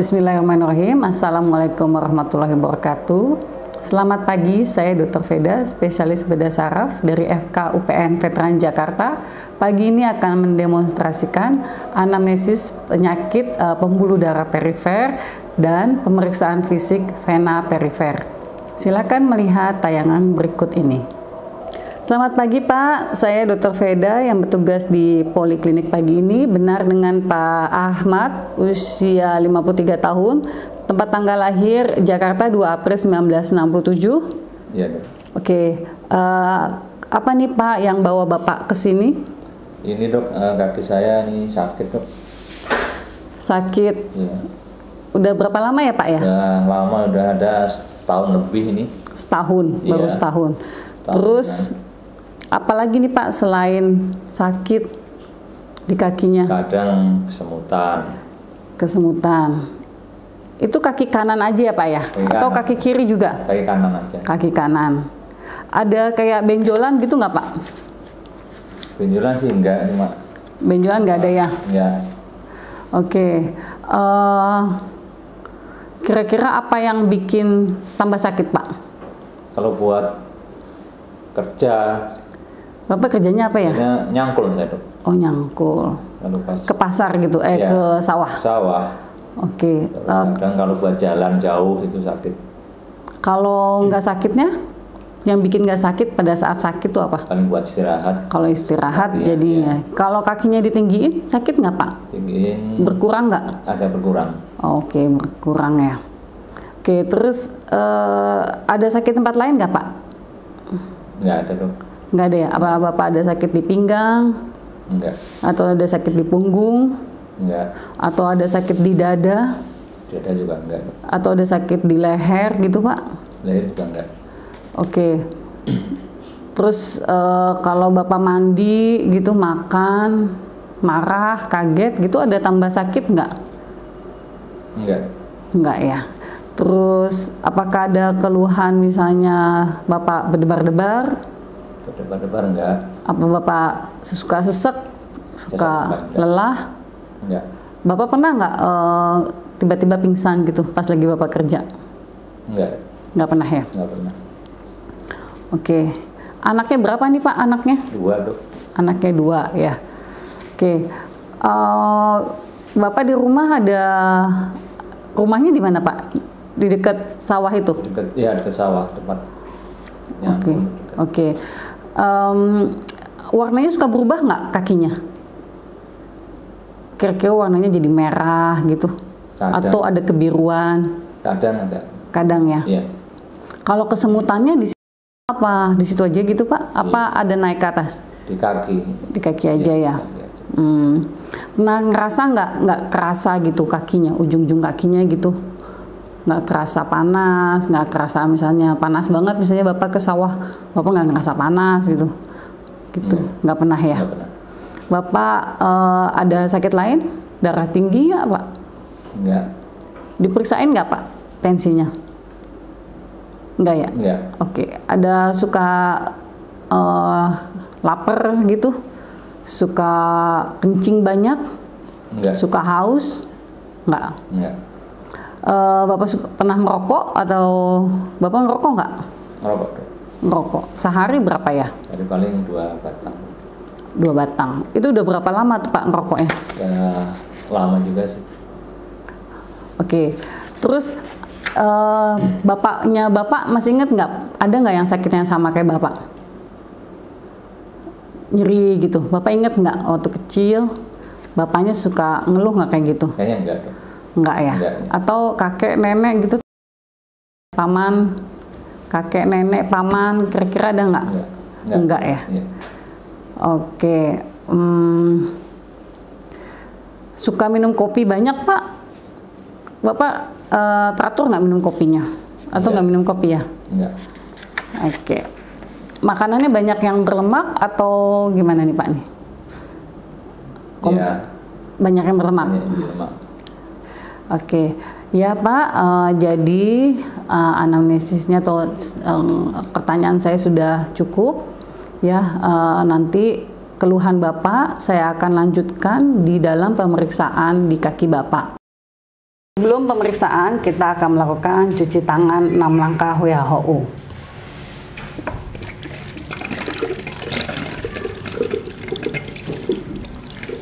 Bismillahirrahmanirrahim. Assalamualaikum warahmatullahi wabarakatuh. Selamat pagi, saya Dr. Veda, spesialis bedah saraf dari FK UPN Veteran Jakarta. Pagi ini akan mendemonstrasikan anamnesis penyakit pembuluh darah perifer dan pemeriksaan fisik vena perifer. Silakan melihat tayangan berikut ini. Selamat pagi Pak, saya Dr. Veda yang bertugas di Poliklinik pagi ini. Benar dengan Pak Ahmad, usia 53 tahun, tempat tanggal lahir Jakarta 2 April 1967. Iya dok. Oke, apa nih Pak yang bawa Bapak ke sini? Ini dok, kaki saya ini sakit dok. Sakit? Iya. Udah berapa lama ya Pak ya? Udah lama, udah ada setahun lebih ini. Setahun, baru Iya. setahun. Tahun Terus kan. apalagi nih Pak selain sakit di kakinya? Kadang kesemutan. Kesemutan. Itu kaki kanan aja ya Pak ya? Kaki Atau kanan. kaki kiri juga? Kaki kanan aja. Kaki kanan. Ada kayak benjolan gitu nggak Pak? Benjolan sih enggak, cuma Benjolan nggak ada ya? ya Oke. Kira-kira apa yang bikin tambah sakit Pak? kalau buat kerja, Bapak kerjanya apa ya? nyangkul saya dok. Oh nyangkul. Lalu pas Ke pasar gitu, Iya. ke sawah. sawah, Oke. kadang kalau buat jalan jauh itu sakit. Kalau nggak sakitnya, yang bikin nggak sakit pada saat sakit tuh apa? Paling buat istirahat, Kalau istirahat Iya, jadinya. Kalau kakinya ditinggiin, sakit nggak Pak? tinggiin Berkurang nggak? agak berkurang. Oke, berkurang ya. Oke, terus ada sakit tempat lain nggak Pak? Enggak ada dok. Nggak ada ya? Apa Bapak ada sakit di pinggang? Enggak. Atau ada sakit di punggung? Enggak. Atau ada sakit di dada? Dada juga enggak dok. Atau ada sakit di leher gitu Pak? Leher juga enggak. Oke. Terus kalau Bapak mandi gitu, makan, marah, kaget gitu, ada tambah sakit nggak? Enggak. Enggak ya. Terus apakah ada keluhan misalnya Bapak berdebar-debar? Berdebar-debar enggak. Apa Bapak suka sesek? Suka Enggak. lelah? Enggak. Bapak pernah nggak tiba-tiba pingsan gitu pas lagi Bapak kerja? Enggak. Nggak pernah ya? Enggak pernah. Oke. Anaknya berapa nih Pak anaknya? 2 dok. Anaknya 2 ya. Oke. Bapak di rumah ada, rumahnya di mana Pak? Di dekat sawah itu? Dekat sawah tempat. Oke. Oke. Warnanya suka berubah nggak kakinya? Kira-kira warnanya jadi merah gitu? Kadang. Atau ada kebiruan? Kadang enggak. Kadang ya. Iya. Kalau kesemutannya di situ apa? Di situ aja gitu Pak? Apa ada naik ke atas? Di kaki. Di kaki aja ya. Di kaki aja. Nah ngerasa nggak kerasa gitu kakinya, ujung-ujung kakinya gitu? Nggak kerasa panas, nggak kerasa misalnya panas banget, misalnya Bapak ke sawah, Bapak nggak ngerasa panas gitu? Gitu, nggak pernah ya? Enggak pernah. Bapak ada sakit lain? Darah tinggi nggak Pak? Enggak. Diperiksain nggak Pak tensinya? Enggak ya? Enggak. Oke, ada suka lapar gitu? Suka kencing banyak? Enggak. Suka haus? Enggak. Enggak. Bapak pernah merokok atau Bapak ngerokok nggak? Ngerokok dok. Ngerokok. Sehari berapa ya? Jadi paling 2 batang. 2 batang. Itu udah berapa lama tuh Pak ngerokoknya? Ya lama juga sih. Oke. Terus bapaknya Bapak masih inget nggak? Ada nggak yang sakitnya sama kayak Bapak? Nyeri gitu. Bapak inget nggak waktu kecil? Bapaknya suka ngeluh nggak kayak gitu? Kayaknya enggak dok. Enggak ya? Enggak. Atau kakek nenek gitu? Paman, kakek nenek, paman, kira-kira ada nggak? Enggak. Enggak ya? Iya. Oke. Suka minum kopi banyak Pak? Bapak teratur nggak minum kopinya? Atau nggak minum kopi ya? Enggak. Oke. Makanannya banyak yang berlemak atau gimana nih Pak nih? Iya. Banyak yang berlemak? Banyak yang berlemak. Oke, ya Pak, jadi anamnesisnya atau pertanyaan saya sudah cukup. Ya, nanti keluhan Bapak saya akan lanjutkan di dalam pemeriksaan di kaki Bapak. Sebelum pemeriksaan, kita akan melakukan cuci tangan 6 langkah WHO.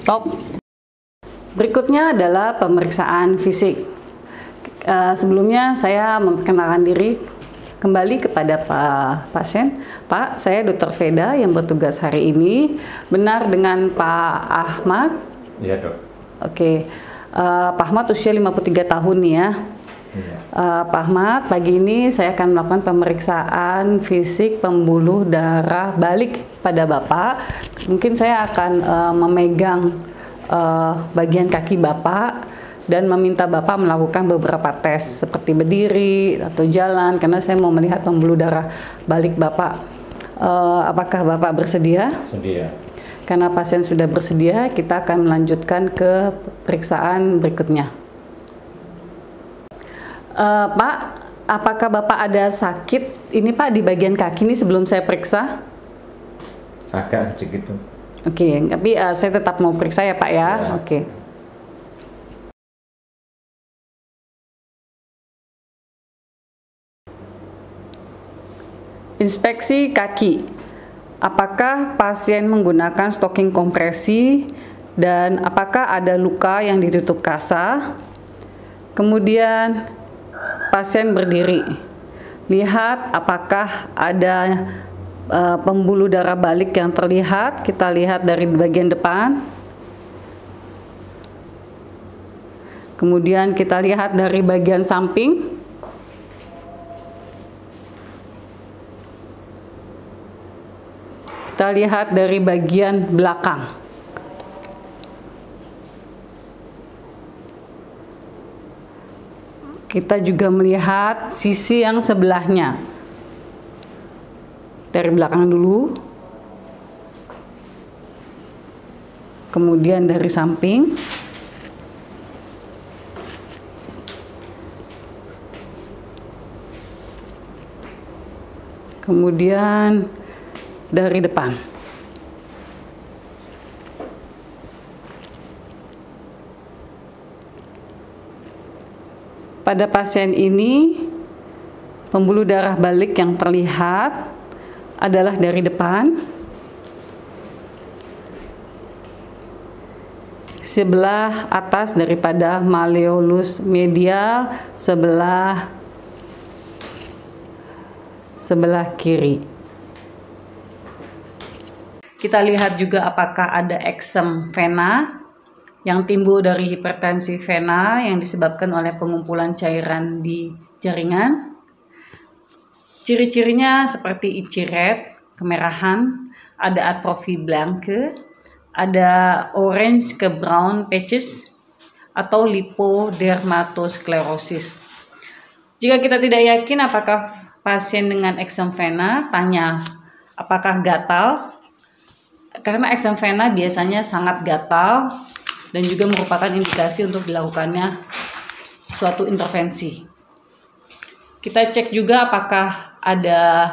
Top. Berikutnya adalah pemeriksaan fisik. Sebelumnya saya memperkenalkan diri kembali kepada Pak pasien. Pak, saya Dr. Veda yang bertugas hari ini. Benar dengan Pak Ahmad? Iya, Dok. Oke. Pak Ahmad usia 53 tahun nih ya. Iya. Pak Ahmad, pagi ini saya akan melakukan pemeriksaan fisik pembuluh darah balik pada Bapak. Mungkin saya akan memegang bagian kaki Bapak dan meminta Bapak melakukan beberapa tes seperti berdiri atau jalan, karena saya mau melihat pembuluh darah balik Bapak. Apakah Bapak bersedia? Sedia. Karena pasien sudah bersedia, kita akan melanjutkan ke pemeriksaan berikutnya. Pak, apakah Bapak ada sakit ini Pak di bagian kaki ini sebelum saya periksa? Agak sedikit, Dok. Oke, tapi saya tetap mau periksa ya Pak ya. Ya. Oke. Inspeksi kaki. Apakah pasien menggunakan stocking kompresi dan apakah ada luka yang ditutup kasa? Kemudian pasien berdiri. Lihat apakah ada pembuluh darah balik yang terlihat. Kita lihat dari bagian depan. Kemudian kita lihat dari bagian samping. Kita lihat dari bagian belakang. Kita juga melihat sisi yang sebelahnya. Dari belakang dulu. Kemudian dari samping. Kemudian dari depan. Pada pasien ini, pembuluh darah balik yang terlihat adalah dari depan, sebelah atas daripada malleolus medial, sebelah kiri. Kita lihat juga apakah ada eksem vena yang timbul dari hipertensi vena yang disebabkan oleh pengumpulan cairan di jaringan. Ciri-cirinya seperti itchy red, kemerahan, ada atrofi blanke, ada orange ke brown patches, atau lipodermatosklerosis. Jika kita tidak yakin apakah pasien dengan eksem vena, tanya apakah gatal. Karena eksem vena biasanya sangat gatal dan juga merupakan indikasi untuk dilakukannya suatu intervensi. Kita cek juga apakah ada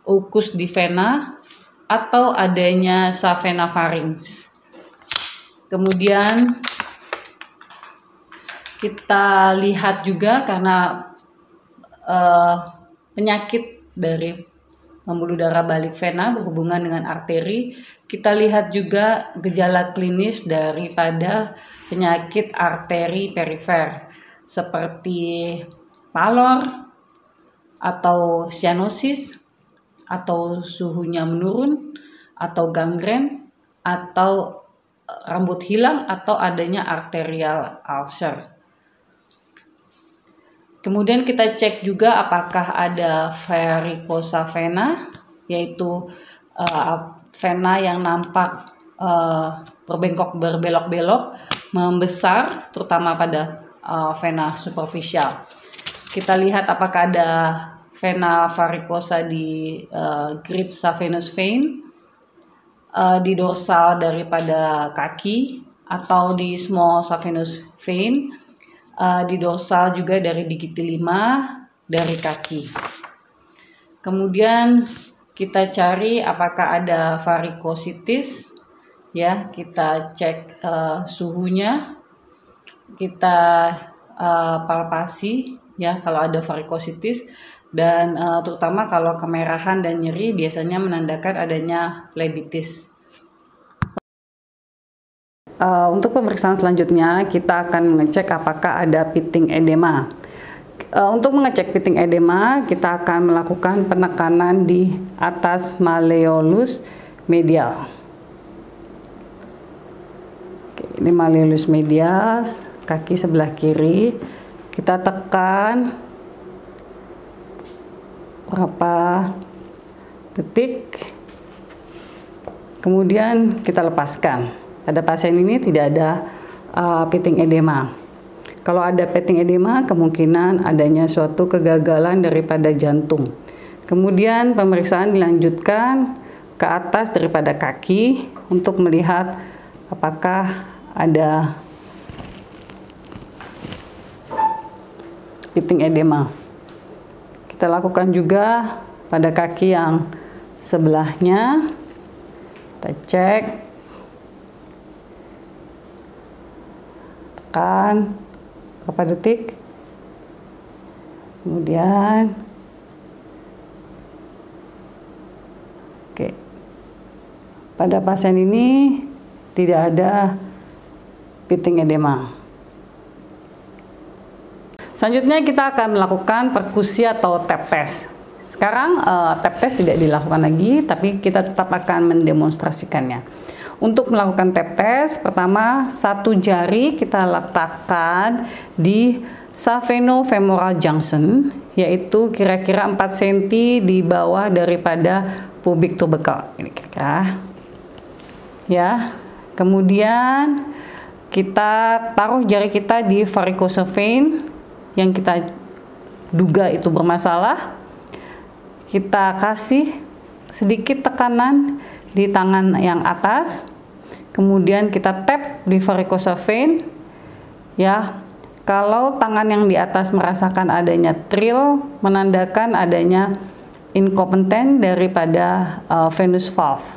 ulcus di vena atau adanya savena pharynx. Kemudian kita lihat juga karena penyakit dari pembuluh darah balik vena berhubungan dengan arteri, kita lihat juga gejala klinis daripada penyakit arteri perifer seperti pallor atau cyanosis, atau suhunya menurun, atau gangren, atau rambut hilang, atau adanya arterial ulcer. Kemudian kita cek juga apakah ada varikosa vena, yaitu vena yang nampak berbengkok berbelok-belok, membesar, terutama pada vena superficial. Kita lihat apakah ada vena varikosa di great saphenous vein, di dorsal daripada kaki, atau di small saphenous vein, di dorsal juga dari digiti 5 dari kaki. Kemudian kita cari apakah ada varikositis, ya, kita cek suhunya, kita palpasi ya kalau ada varikositis, dan terutama kalau kemerahan dan nyeri biasanya menandakan adanya flebitis. Untuk pemeriksaan selanjutnya kita akan mengecek apakah ada pitting edema. Untuk mengecek pitting edema kita akan melakukan penekanan di atas malleolus medial. Ini malleolus medial, kaki sebelah kiri. Kita tekan berapa detik, kemudian kita lepaskan. Pada pasien ini tidak ada pitting edema. Kalau ada pitting edema, kemungkinan adanya suatu kegagalan daripada jantung. Kemudian pemeriksaan dilanjutkan ke atas daripada kaki untuk melihat apakah ada pitting edema. Kita lakukan juga pada kaki yang sebelahnya. Kita cek, tekan berapa detik, kemudian pada pasien ini tidak ada pitting edema. Selanjutnya kita akan melakukan perkusi atau tap test. Sekarang tap test tidak dilakukan lagi, tapi kita tetap akan mendemonstrasikannya. Untuk melakukan tap test, pertama satu jari kita letakkan di saphenofemoral junction, yaitu kira-kira 4 cm di bawah daripada pubic tubercle. Ini kira-kira. Ya. Kemudian kita taruh jari kita di varicose vein yang kita duga itu bermasalah. Kita kasih sedikit tekanan di tangan yang atas, kemudian kita tap di varicose vein. Ya, kalau tangan yang di atas merasakan adanya trill, menandakan adanya incompetence daripada venous valve.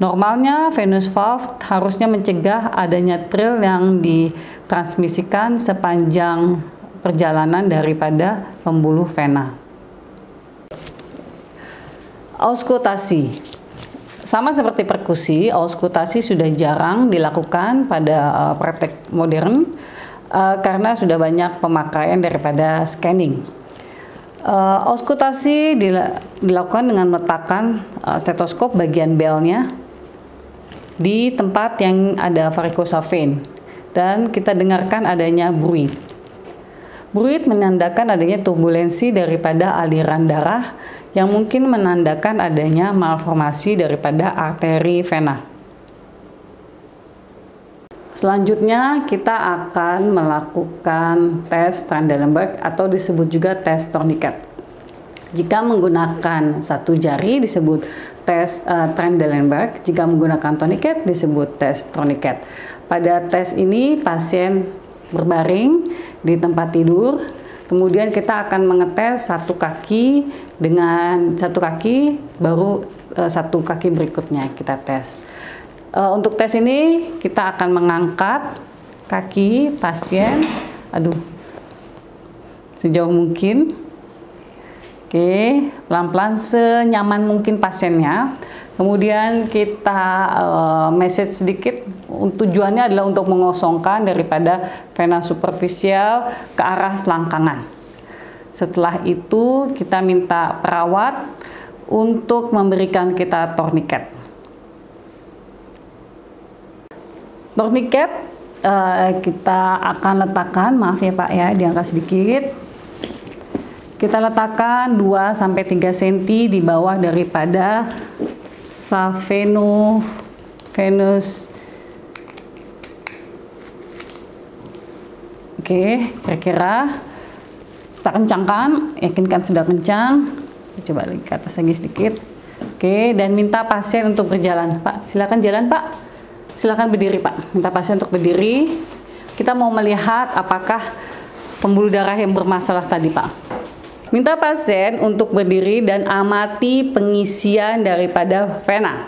Normalnya venous valve harusnya mencegah adanya trill yang ditransmisikan sepanjang perjalanan daripada pembuluh vena. Auskultasi. Sama seperti perkusi, auskultasi sudah jarang dilakukan pada praktek modern karena sudah banyak pemakaian daripada scanning. Auskultasi dilakukan dengan meletakkan stetoskop bagian belnya di tempat yang ada varicose vein dan kita dengarkan adanya bruit. Bruit menandakan adanya turbulensi daripada aliran darah yang mungkin menandakan adanya malformasi daripada arteri vena. Selanjutnya kita akan melakukan tes Trendelenburg atau disebut juga tes tourniquet. Jika menggunakan satu jari disebut tes Trendelenburg, jika menggunakan tourniquet disebut tes tourniquet. Pada tes ini pasien berbaring di tempat tidur. Kemudian kita akan mengetes satu kaki dengan satu kaki, baru satu kaki berikutnya kita tes. Untuk tes ini kita akan mengangkat kaki pasien, sejauh mungkin. Oke, pelan-pelan senyaman mungkin pasiennya. Kemudian kita message sedikit, tujuannya adalah untuk mengosongkan daripada vena superficial ke arah selangkangan. Setelah itu kita minta perawat untuk memberikan kita tourniquet. Tourniquet kita akan letakkan, maaf ya Pak ya, diangkat sedikit. Kita letakkan 2-3 cm di bawah daripada saphenofemoral. Oke, kira-kira kita kencangkan, yakinkan sudah kencang. Coba lagi ke atas lagi sedikit. Oke, dan minta pasien untuk berjalan. Pak, silakan jalan Pak. Silakan berdiri Pak. Minta pasien untuk berdiri. Kita mau melihat apakah pembuluh darah yang bermasalah tadi Pak. Minta pasien untuk berdiri dan amati pengisian daripada vena.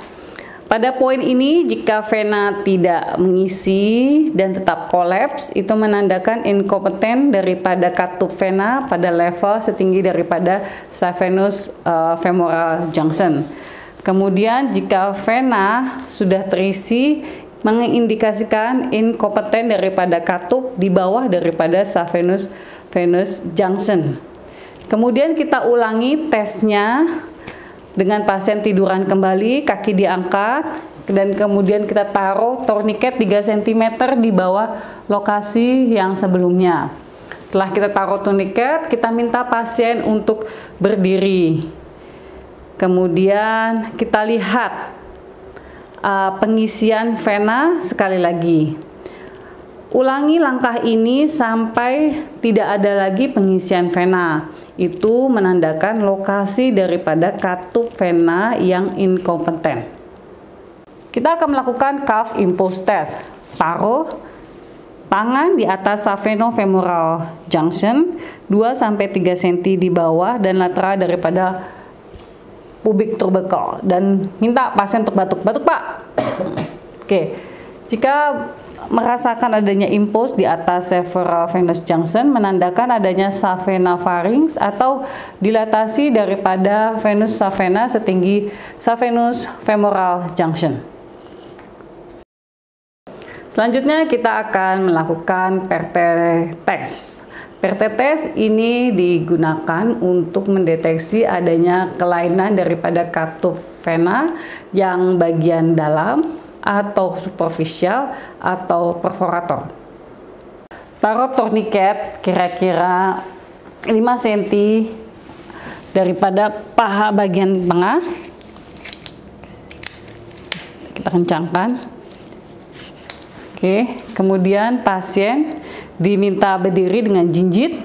Pada poin ini, jika vena tidak mengisi dan tetap kolaps, itu menandakan inkompeten daripada katup vena pada level setinggi daripada saphenous femoral junction. Kemudian jika vena sudah terisi, mengindikasikan inkompeten daripada katup di bawah daripada saphenous junction. Kemudian kita ulangi tesnya dengan pasien tiduran kembali, kaki diangkat, dan kemudian kita taruh tourniquet 3 cm di bawah lokasi yang sebelumnya. Setelah kita taruh tourniquet, kita minta pasien untuk berdiri. Kemudian kita lihat pengisian vena sekali lagi. Ulangi langkah ini sampai tidak ada lagi pengisian vena. Itu menandakan lokasi daripada katup vena yang inkompeten. Kita akan melakukan cuff impulse test. Taruh tangan di atas saphenofemoral junction 2-3 cm di bawah dan lateral daripada pubic tubercle dan minta pasien untuk batuk. Batuk, Pak. Oke. Jika merasakan adanya impuls di atas several venous junction menandakan adanya savena pharynx atau dilatasi daripada venous savena setinggi saphenous femoral junction. Selanjutnya kita akan melakukan PRT test. PRT test ini digunakan untuk mendeteksi adanya kelainan daripada katup vena yang bagian dalam atau superficial atau perforator. Taruh tourniquet kira-kira 5 cm daripada paha bagian tengah. Kita kencangkan. Oke, kemudian pasien diminta berdiri dengan jinjit.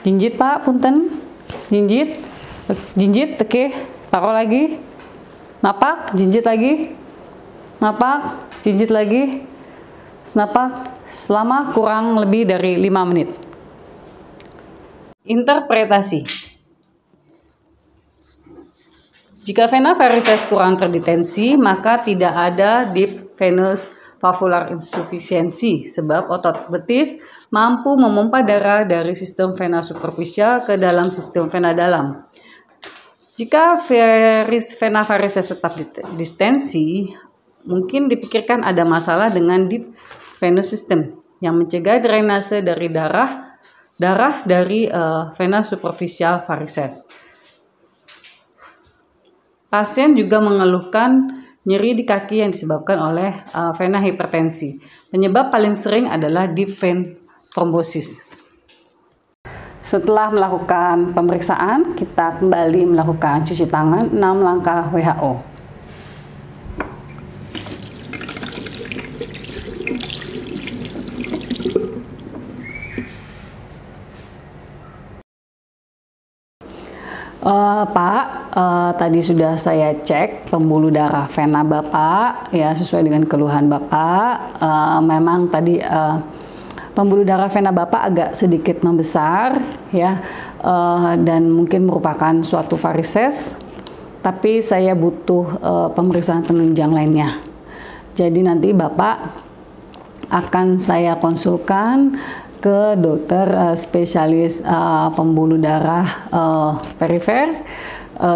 Jinjit, Pak, punten. Jinjit. Jinjit, oke. Taruh lagi. Napak, jinjit lagi. Napak, jinjit lagi, napak, selama kurang lebih dari 5 menit. Interpretasi. Jika vena varices kurang terdetensi, maka tidak ada deep venous valvular insufficiency, sebab otot betis mampu memompa darah dari sistem vena superficial ke dalam sistem vena dalam. Jika vena varices tetap distensi, mungkin dipikirkan ada masalah dengan deep venous system yang mencegah drainase dari darah dari vena superficial varices. Pasien juga mengeluhkan nyeri di kaki yang disebabkan oleh vena hipertensi. Penyebab paling sering adalah deep vein thrombosis. Setelah melakukan pemeriksaan, kita kembali melakukan cuci tangan 6 langkah WHO. Pak, tadi sudah saya cek pembuluh darah vena Bapak, ya sesuai dengan keluhan Bapak. Memang tadi pembuluh darah vena Bapak agak sedikit membesar, ya, dan mungkin merupakan suatu varises. Tapi saya butuh pemeriksaan penunjang lainnya. Jadi nanti Bapak akan saya konsulkan ke dokter spesialis pembuluh darah perifer,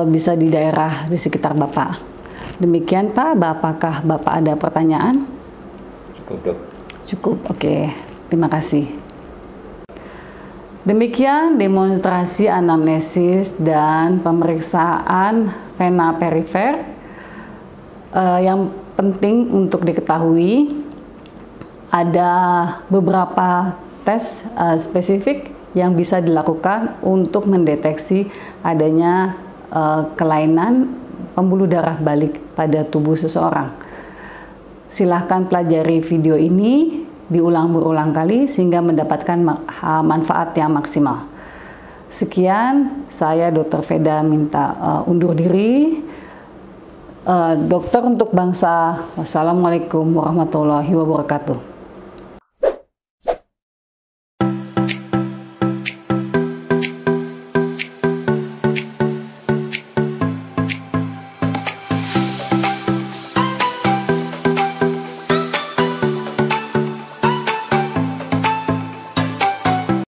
bisa di daerah di sekitar Bapak. Demikian Pak, apakah Bapak ada pertanyaan? Cukup. Cukup, oke. Terima kasih. Demikian demonstrasi anamnesis dan pemeriksaan vena perifer. Yang penting untuk diketahui, ada beberapa tes spesifik yang bisa dilakukan untuk mendeteksi adanya kelainan pembuluh darah balik pada tubuh seseorang. Silahkan pelajari video ini diulang berulang kali sehingga mendapatkan manfaat yang maksimal. Sekian, saya Dr. Veda minta undur diri. Dokter untuk bangsa. Wassalamualaikum warahmatullahi wabarakatuh.